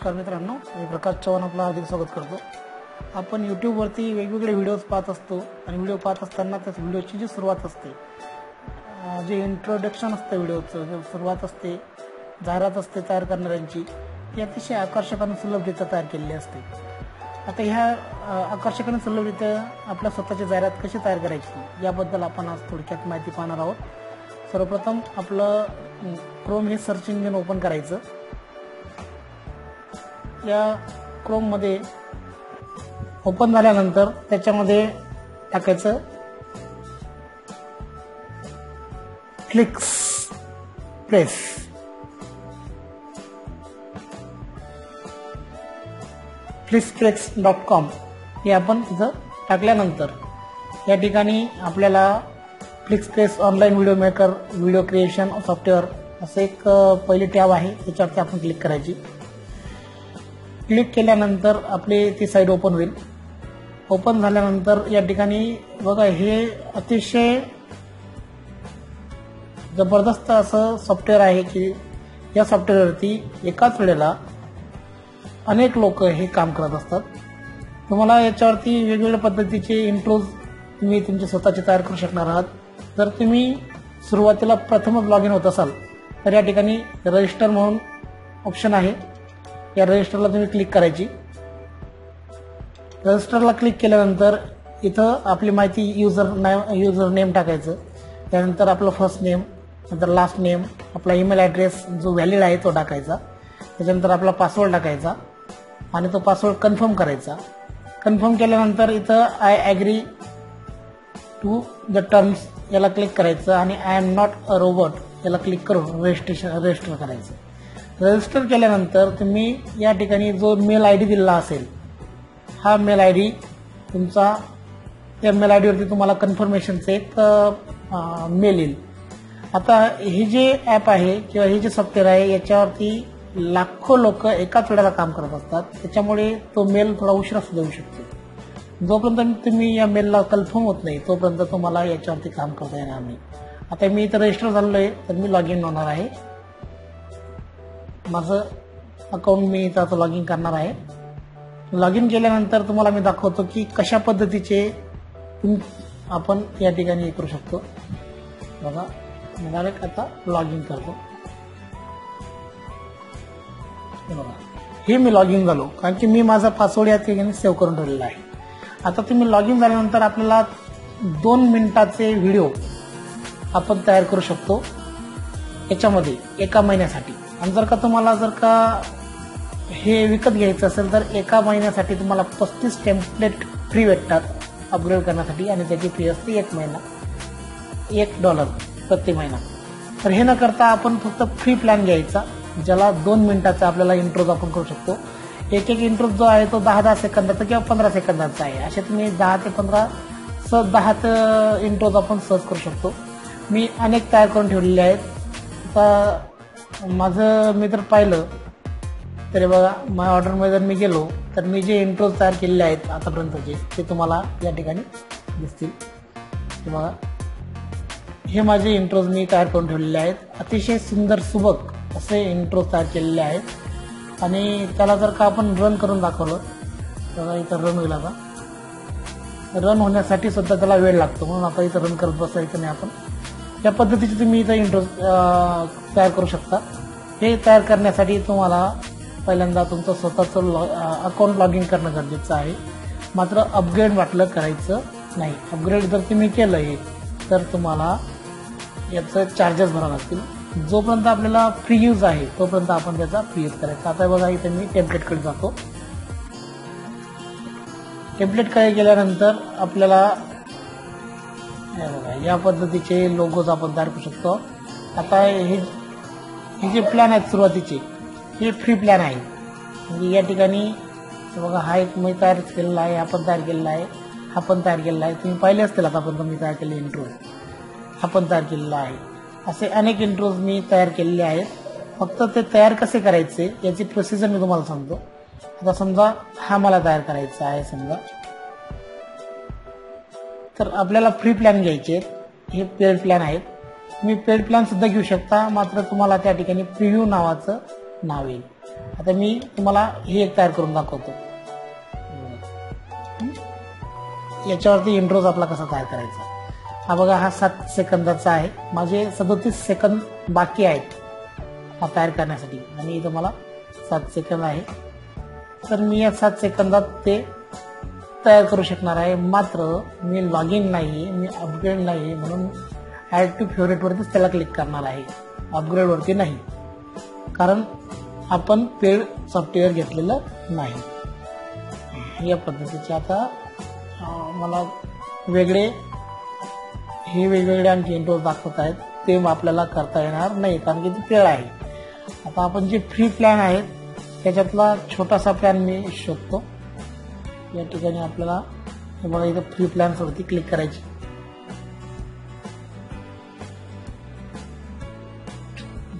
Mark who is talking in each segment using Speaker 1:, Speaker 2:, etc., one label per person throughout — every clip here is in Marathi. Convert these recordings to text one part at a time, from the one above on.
Speaker 1: नमस्कार मित्रांनो, मी प्रकाश चव्हाण आपलं हार्दिक स्वागत करतो। आपण यूट्यूबवरती वेगवेगळे व्हिडिओज पाहत असतो आणि व्हिडिओ पाहत असताना त्या व्हिडिओची जी सुरुवात असते, जे इंट्रोडक्शन असतं व्हिडिओचं, जे सुरुवात असते, जाहिरात असते तयार करणाऱ्यांची, ती अतिशय आकर्षक आणि सुलभरित्या तयार केलेली असते। आता ह्या आकर्षक आणि सुलभरित्या आपल्या स्वतःची जाहिरात कशी तयार करायची याबद्दल आपण आज थोडक्यात माहिती पाहणार आहोत। सर्वप्रथम आपलं क्रोम हे सर्च इंजिन ओपन करायचं। या क्रोम मध्ये ओपन झाल्यानंतर त्याच्यामध्ये टाकायचं flixpress.com हे आपण तिथं टाकल्यानंतर या ठिकाणी आपल्याला Flixpress online video maker video creation software असं एक पहिली टॅब आहे, त्याच्यावरती आपण क्लिक करायची। क्लिक केल्यानंतर आपली ती साईट ओपन होईल। ओपन झाल्यानंतर या ठिकाणी बघा, हे अतिशय जबरदस्त असं सॉफ्टवेअर आहे की या सॉफ्टवेअरवरती एकाच वेळेला अनेक लोक हे काम करत असतात। तुम्हाला याच्यावरती वेगवेगळ्या पद्धतीचे इंट्रोज तुम्ही तुमचे स्वतःचे तयार करू शकणार आहात। जर तुम्ही सुरुवातीला प्रथमच लॉग इन होत असाल तर या ठिकाणी रजिस्टर म्हणून ऑप्शन आहे, या रजिस्टरला तुम्ही क्लिक करायची। रजिस्टरला क्लिक केल्यानंतर इथं आपली माहिती युजर नेम टाकायचं, त्यानंतर आपलं फर्स्ट नेम, नंतर लास्ट नेम, आपला ईमेल ॲड्रेस जो व्हॅलिड आहे तो टाकायचा, त्याच्यानंतर आपला पासवर्ड टाकायचा आणि तो पासवर्ड कन्फर्म करायचा। कन्फर्म केल्यानंतर इथं I agree to the terms याला क्लिक करायचं आणि I am not a robot याला क्लिक करून रजिस्टर करायचं। रजिस्टर केल्यानंतर तुम्ही या ठिकाणी जो मेल आय डी दिलेला असेल, हा मेल आय डी तुमचा, त्या मेल आय डीवरती तुम्हाला कन्फर्मेशनचं एक मेल येईल। आता हे जे ॲप आहे किंवा हे जे सॉफ्टवेअर आहे याच्यावरती लाखो लोक एकाच वेळेला काम करत असतात, त्याच्यामुळे तो मेल थोडा उशिरा सुद्धा येऊ शकतो। जोपर्यंत तुम्ही या मेलला कन्फर्म होत नाही तोपर्यंत तुम्हाला याच्यावरती काम करता येणार नाही। आता मी इथं रजिस्टर झालेलो आहे तर मी लॉग इन होणार आहे, माझं अकाउंट मी इथं आता लॉग इन करणार आहे। लॉग इन केल्यानंतर तुम्हाला मी दाखवतो की कशा पद्धतीचे आपण या ठिकाणी करू शकतो। बघा, मी डायरेक्ट आता लॉग इन करतो। बघा, हे मी लॉग इन झालो कारण की मी माझा पासवर्ड या ठिकाणी सेव्ह करून ठेवलेला आहे। आता तुम्ही लॉग इन झाल्यानंतर आपल्याला 2 मिनिटाचे व्हिडिओ आपण तयार करू शकतो याच्यामध्ये 1 महिन्यासाठी। आणि जर का हे विकत घ्यायचं असेल तर 1 महिन्यासाठी तुम्हाला 35 टेम्पलेट फ्री भेटतात अपग्रेड करण्यासाठी, आणि त्याची फी असते 1 महिना, $1 प्रति महिना। तर हे न करता आपण फक्त फ्री प्लॅन घ्यायचा, ज्याला 2 मिनिटाचा आपल्याला इंट्रोज आपण करू शकतो। एक इंट्रोज जो आहे तो 10-10 सेकंदाचा किंवा 15 सेकंदाचा आहे, असे तुम्ही 10 ते 15 इंट्रोज आपण सर्च करू शकतो। मी अनेक तयार करून ठेवलेले आहेत। आता माझं मी जर पाहिलं तरी बघा, माझ्या ऑर्डरमध्ये जर मी गेलो तर मी जे इंट्रोज तयार केलेले आहेत आतापर्यंतचे ते तुम्हाला या ठिकाणी दिसतील। बघा, हे माझे इंट्रोज मी तयार करून ठेवलेले आहेत, अतिशय सुंदर सुबक असे इंट्रोज तयार केलेले आहेत। आणि त्याला जर का आपण रन करून दाखवलं, बघा इथं रन होईल। आता रन होण्यासाठी सुद्धा त्याला वेळ लागतो, म्हणून आता इथं रन करत बसायचं नाही आपण। या पद्धतीचे तुम्ही इथं इंट्रोज तयार करू शकता। हे तयार करण्यासाठी तुम्हाला पहिल्यांदा तुमचं स्वतःचं अकाउंट लॉग इन करणं गरजेचं आहे, मात्र अपग्रेड वाटलं करायचं नाही। अपग्रेड जर तुम्ही केलं हे तर तुम्हाला याचं चार्जेस भरावे लागतील। जोपर्यंत आपल्याला फ्री यूज आहे तोपर्यंत आपण त्याचा फ्री यूज करायचा। आता बघा, इथे मी टेम्पलेटकडे जातो। टेम्पलेटकडे गेल्यानंतर आपल्याला या पद्धतीचे लोगोज आपण तयार करू शकतो। आता हे जे प्लॅन आहेत सुरुवातीचे, हे फ्री प्लॅन आहे। म्हणजे या ठिकाणी बघा, हा एक मी तयार केलेला आहे, हा पण तयार केलेला आहे, हा पण तयार केलेला आहे। तुम्ही पाहिले असतील आतापर्यंत मी तयार केलेले इंट्रोज, हा पण तयार केलेला आहे। असे अनेक इंट्रोज मी तयार केलेले आहेत। फक्त ते तयार कसे करायचे याची प्रोसिजर मी तुम्हाला सांगतो। आता समजा हा मला तयार करायचा आहे समजा, तर आपल्याला फ्री प्लॅन घ्यायचे, हे पेड प्लॅन आहेत। तुम्ही पेड प्लॅन सुद्धा घेऊ शकता, मात्र तुम्हाला त्या ठिकाणी प्रिव्ह्यू नावाचं नाव येईल। आता मी तुम्हाला हे एक तयार करून दाखवतो. याच्यावरती इंट्रोज आपला कसा तयार करायचा. हा बघा, हा 7 सेकंदाचा आहे. माझे 37 सेकंद बाकी आहेत हा तयार करण्यासाठी आणि इथं मला 7 सेकंद आहे. तर मी या 7 सेकंदात ते तयार करू शकणार आहे. मात्र मी लॉग इन नाही, मी अपग्रेड नाही, म्हणून ॲड टू फेवरेट वरतीच त्याला क्लिक करणार आहे, अपग्रेड वरती नाही, कारण आपण पेड सॉफ्टवेअर घेतलेलं नाही. या पद्धतीचे आता मला वेगवेगळे आणखी इंट्रोज दाखवत आहेत, ते आपल्याला करता येणार नाही कारण की ते पेड आहे. आता आपण जे फ्री प्लॅन आहेत त्याच्यातला छोटासा प्लॅन मी शोधतो. या ठिकाणी आपल्याला हे बघा, इथं फ्री प्लॅन्स वरती क्लिक करायची.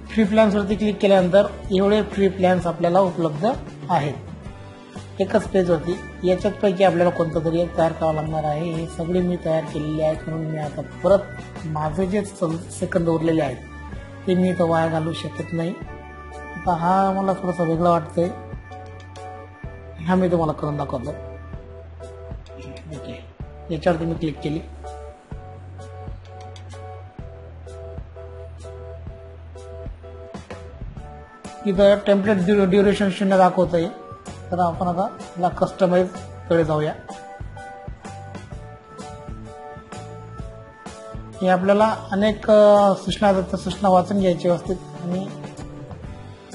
Speaker 1: फ्री प्लॅन्स वरती क्लिक केल्यानंतर एवढे फ्री प्लॅन्स आपल्याला उपलब्ध आहेत एकच पेज वरती. याच्यात पैकी आपल्याला कोणतं तरी एक तयार करावं लागणार आहे. हे सगळे मी तयार केलेले आहेत, म्हणून मी आता परत माझे जे सेकंद उरलेले आहेत ते मी इथं वाया घालू शकत नाही. आता हा मला थोडासा वेगळा वाटतंय, हा मी तुम्हाला करून दाखवतो. ओके, याच्यावरती मी क्लिक केली. इथं टेम्पलेट ड्युरेशन 0 दाखवतंय. तर आपण आता याला कस्टमाइज कडे जाऊया. हे आपल्याला अनेक सूचना वाचून घ्यायची व्यवस्थित आणि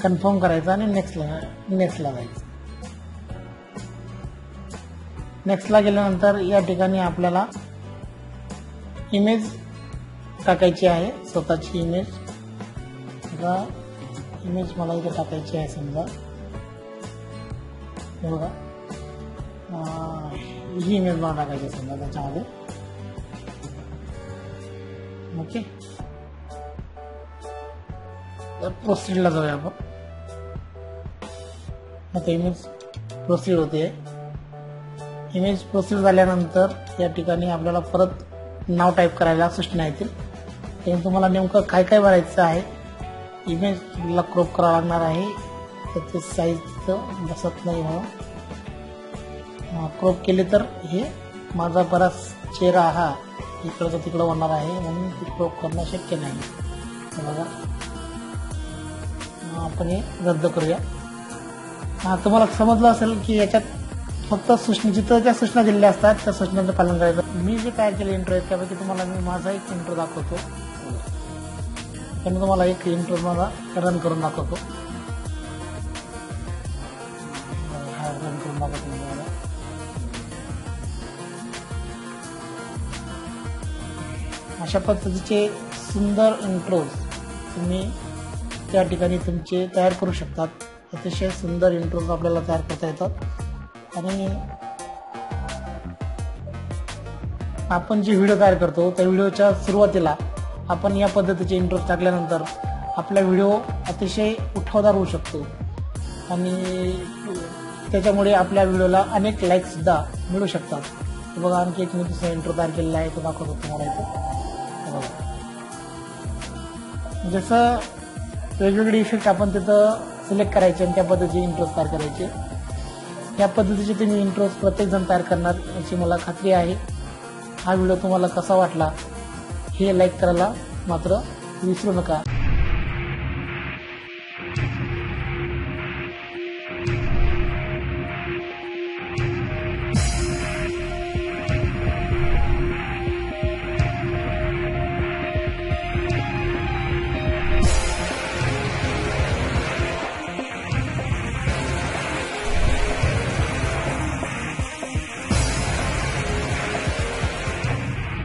Speaker 1: कन्फर्म करायचं आणि नेक्स्टला जायचं. नेक्स्टला गेल्यानंतर या ठिकाणी आपल्याला इमेज टाकायची आहे, स्वतःची इमेज. आता इमेज मला इथे टाकायची आहे. समजा हे बघा, ही इमेज मला टाकायची समजा त्याच्यामध्ये. ओके, तर प्रोसीडला जाऊया आपण. आता इमेज प्रोसीड होते. इमेज प्रोसीड झाल्यानंतर या ठिकाणी आपल्याला परत नाव टाईप करायला सूचना येतील. त्यामुळे तुम्हाला नेमकं काय काय भरायचं आहे. इमेजला क्रॉप करावं लागणार आहे, त्याचे साईज बसत नाही म्हणून. क्रॉप केले तर हे माझा बराच चेहरा हा इकडचा तिकडं होणार आहे, म्हणून ते क्रॉप करणं शक्य नाही. बघा, आपण हे रद्द करूया. तुम्हाला समजलं असेल की याच्यात फक्त जिथं त्या सूचना दिलेल्या असतात त्या सूचनांचं पालन करायचं. मी जे तयार केले इंट्रो आहेत त्यापैकी तुम्हाला मी माझा एक इंट्रो दाखवतो. त्यामुळे तुम्हाला एक इंट्रो मला रन करून दाखवतो. रन करून दाखवतो मला. अशा पद्धतीचे सुंदर इंट्रोज तुम्ही त्या ठिकाणी तुमचे तयार करू शकतात. अतिशय सुंदर इंट्रोज आपल्याला तयार करता येतात. आणि आपण जे व्हिडिओ तयार करतो त्या व्हिडिओच्या सुरुवातीला आपण या पद्धतीचे इंट्रोज टाकल्यानंतर आपला व्हिडिओ अतिशय उठावदार होऊ शकतो आणि त्याच्यामुळे आपल्या व्हिडिओला अनेक लाईक सुद्धा मिळू शकतात. बघा, आणखी एक मी दुसरा इंट्रो तयार केलेला आहे, तो दाखवतो तुम्हाला इथे. जसं वेगवेगळे इफेक्ट आपण तिथं सिलेक्ट करायचे आणि त्या पद्धतीचे इंट्रोज तयार करायचे. या पद्धतीचे तुम्ही इंट्रोज प्रत्येकजण तयार करणार याची मला खात्री आहे. हा व्हिडिओ तुम्हाला कसा वाटला हे लाईक करायला मात्र विसरू नका.